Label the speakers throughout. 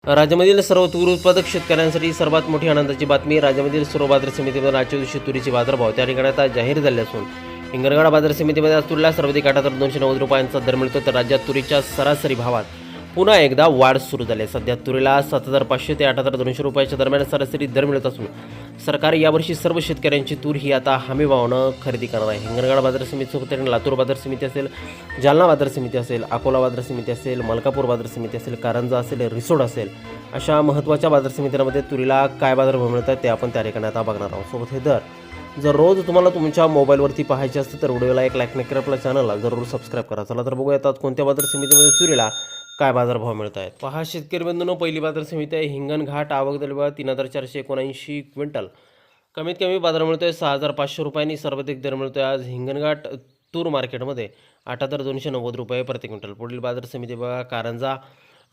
Speaker 1: राज्यामधील सर्व तूर उत्पादक शेतकऱ्यांसाठी सर्वात मोठी आनंदाची बातमी. राज्यामधील सर्व बाजार समितीमध्ये आजच्या दिवशी तुरीचे बाजारभाव त्या ठिकाणी आता जाहीर झाले असून हिंगणघाट बाजार समितीमध्ये आज तुरीला सर्वाधिक 8,290 रुपयांचा दर मिळतो. तर राज्यात तुरीच्या सरासरी भावात पुन्हा एकदा वाढ सुरू झाली. सध्या तुरीला 7,500 ते 8,200 रुपयाच्या दरम्यान सरासरी दर मिळत असून सरकार यावर्षी सर्व शेतकऱ्यांची तूर ही आता हमी भावानं खरेदी करणार आहे. हिंगणघाट बाजार समितीसोबत लातूर बाजार समिती असेल, जालना बाजार समिती असेल, अकोला बाजार समिती असेल, मलकापूर बाजार समिती असेल, कारंजा असेल, रिसोड असेल, अशा महत्त्वाच्या बाजार समित्यांमध्ये तुरीला काय बाजारभाव मिळतात ते आपण त्या ठिकाणी आता बघणार आहोत. सोबत हे दर जर रोज तुम्हाला तुमच्या मोबाईलवरती पाहायचे असते तर व्हिडिओला एक लाईक नक्की, आपल्या चॅनलला जरूर सबस्क्राईब करा. चला तर बघूया आता कोणत्या बाजार समितीमध्ये तुरीला काय बाजारभाव मिळत आहेत. पहा शेतकरी बंधूंनो, पहिली बाजार समिती आहे हिंगणघाट. आवक झाली बघा 3,479 क्विंटल. कमीत कमी बाजार मिळतोय 6,500 रुपयांनी. सर्वाधिक दर मिळतोय आज हिंगणघाट तूर मार्केटमध्ये 8,290 रुपये प्रति क्विंटल. पुढील बाजार समिती बघा कारंजा.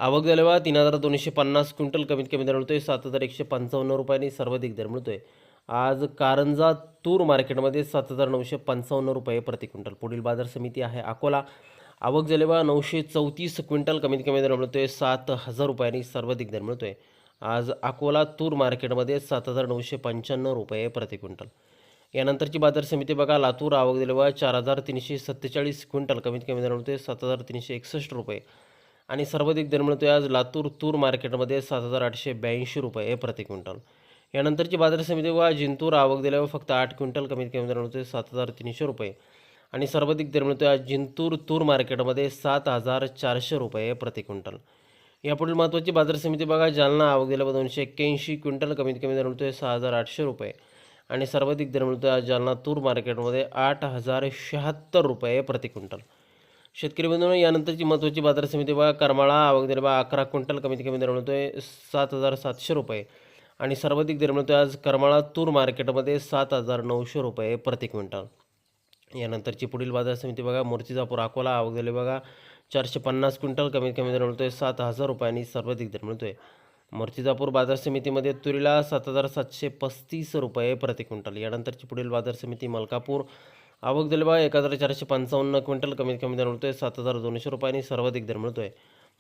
Speaker 1: आवक झाली बघा 3,250 क्विंटल. कमीत कमी दर मिळतोय 7,155 रुपयांनी. सर्वाधिक दर मिळतोय आज कारंजा तूर मार्केटमध्ये 7,955 रुपये प्रति क्विंटल. पुढील बाजार समिती आहे अकोला. आवक झाली बघा 934 क्विंटल. कमीत कमी दर मिळतोय 7,000 रुपयांनी. सर्वाधिक दर मिळतोय आज अकोला तूर मार्केटमध्ये 7,995 रुपये प्रति क्विंटल. यानंतरची बाजार समिती बघा लातूर. आवक दिली बघा 4,347 क्विंटल. कमीत कमी दर मिळतोय 7,361 रुपये आणि सर्वाधिक दर मिळतोय आज लातूर तूर मार्केटमध्ये 7,882 रुपये प्रति क्विंटल. यानंतरची बाजार समिती बघा जिंतूर. आवक दिल्यावर फक्त 8 क्विंटल. कमीत कमी दर मिळतोय 7,300 रुपये आणि सर्वाधिक दर मिळतोय आज जिंतूर तूर मार्केटमध्ये 7,400 रुपये प्रति क्विंटल. यापुढील महत्त्वाची बाजार समिती बघा जालना. आवक दिल्यावर 281 क्विंटल. कमीत कमी दर मिळतोय 6,800 रुपये आणि सर्वाधिक दर मिळतोय आज जालना तूर मार्केटमध्ये 8,076 रुपये प्रति क्विंटल. शेतकरी बंधूंनो, यानंतरची महत्त्वाची बाजार समिती बघा करमाळा. आवक दिली बघा 11 क्विंटल. कमीत कमी दर मिळतोय 7,700 रुपये आणि सर्वाधिक दर मिळतोय आज करमाळा तूर मार्केटमध्ये 7,900 रुपये प्रति क्विंटल. यानंतरची पुढील बाजार समिती बघा मूर्तिजापूर अकोला. आवक दिली बघा 450 क्विंटल. कमीत कमी दर मिळतोय 7,000 रुपये आणि सर्वाधिक दर मिळतोय मूर्तिजापूर बाजार समितीमध्ये तुरीला 7,735 रुपये प्रति क्विंटल. यानंतरची पुढील बाजार समिती मलकापूर. आवक दिली बघा 1,455 क्विंटल. कमीत कमी दर मिळतोय 7,200 रुपये आणि सर्वाधिक दर मिळतोय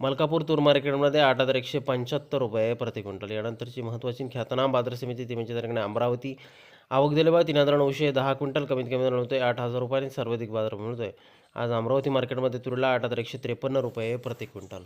Speaker 1: मलकापूर तूर मार्केटमध्ये 8,175 रुपये प्रति क्विंटल. यानंतरची महत्त्वाची ख्यातनाम बाजार समिती ती म्हणजे ठिकाणी अमरावती. आवक दिली बघा 3,910 क्विंटल. कमीत कमी दर मिळतोय 8,000 रुपये आणि सर्वाधिक बाजार मिळतोय आज अमरावती मार्केटमध्ये तुरीला 8,153 रुपये प्रति क्विंटल.